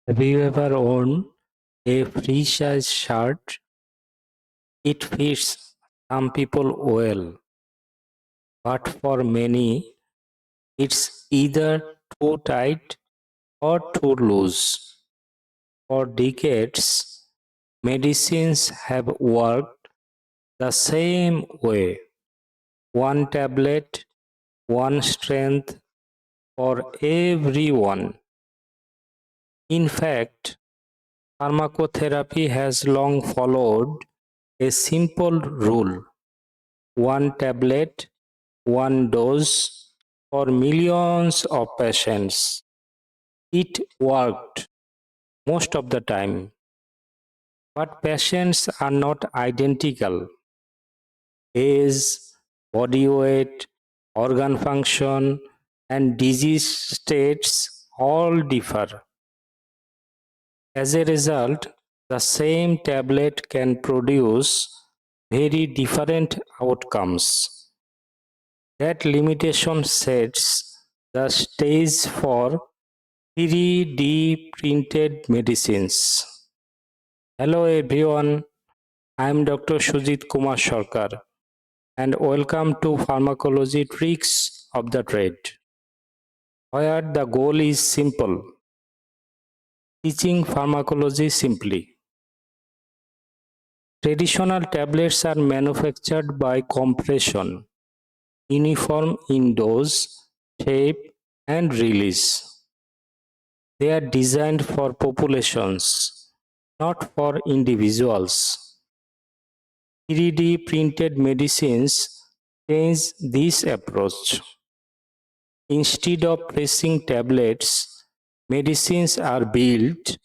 Have you ever worn a free size shirt? It fits some people well, but for many, it's either too tight or too loose. For decades, medicines have worked the same way: one tablet, one strength for everyone. In fact, pharmacotherapy has long followed a simple rule: one tablet, one dose for millions of patients. It worked most of the time, but patients are not identical. Age, body weight, organ function, and disease states all differ. As a result, the same tablet can produce very different outcomes. That limitation sets the stage for 3D printed medicines. Hello everyone, I am Dr. Sujit Kumar Sarker and welcome to Pharmacology Tricks of the Trade, where the goal is simple: teaching pharmacology simply. Traditional tablets are manufactured by compression, uniform in dose, shape, and release. They are designed for populations, not for individuals. 3D printed medicines change this approach. Instead of pressing tablets, medicines are built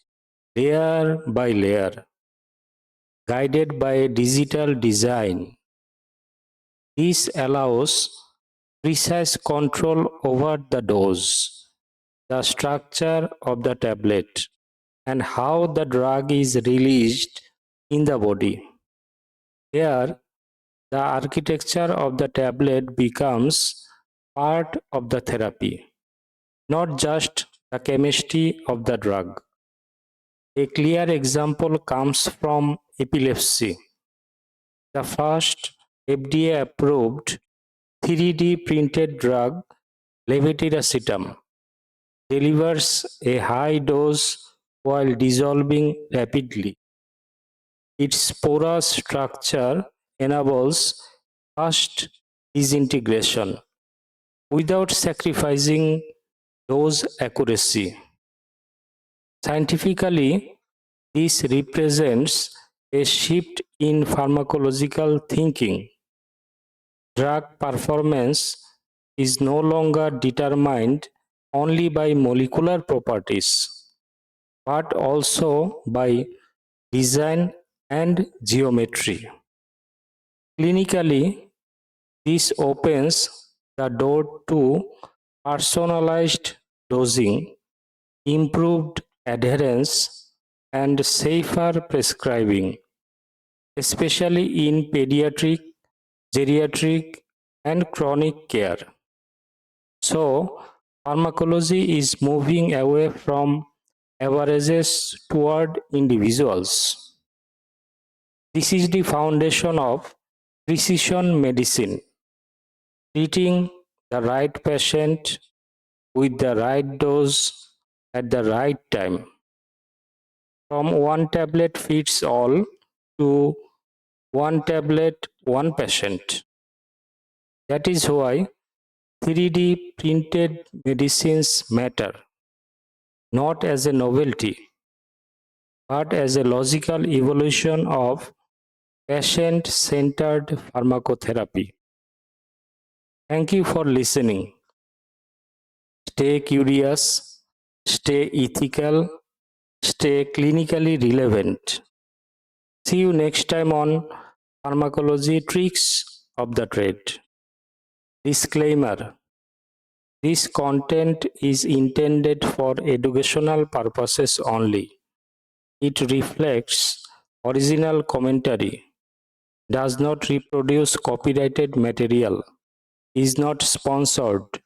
layer by layer, guided by a digital design. This allows precise control over the dose, the structure of the tablet, and how the drug is released in the body. Here, the architecture of the tablet becomes part of the therapy, not just the chemistry of the drug. A clear example comes from epilepsy. The first FDA-approved 3D printed drug, levetiracetam, delivers a high dose while dissolving rapidly. Its porous structure enables fast disintegration without sacrificing dose accuracy. Scientifically, this represents a shift in pharmacological thinking. Drug performance is no longer determined only by molecular properties, but also by design and geometry. Clinically, this opens the door to personalized dosing, improved adherence, and safer prescribing, especially in pediatric, geriatric, and chronic care. So, pharmacology is moving away from averages toward individuals. This is the foundation of precision medicine, treating the right patient with the right dose at the right time. From one tablet fits all to one tablet, one patient. That is why 3D printed medicines matter, not as a novelty, but as a logical evolution of patient-centered pharmacotherapy. Thank you for listening. Stay curious, stay ethical, stay clinically relevant. See you next time on Pharmacology Tricks of the Trade. Disclaimer: this content is intended for educational purposes only. It reflects original commentary, does not reproduce copyrighted material, is not sponsored,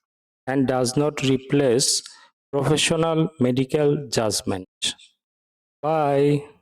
and does not replace professional medical judgment. Bye.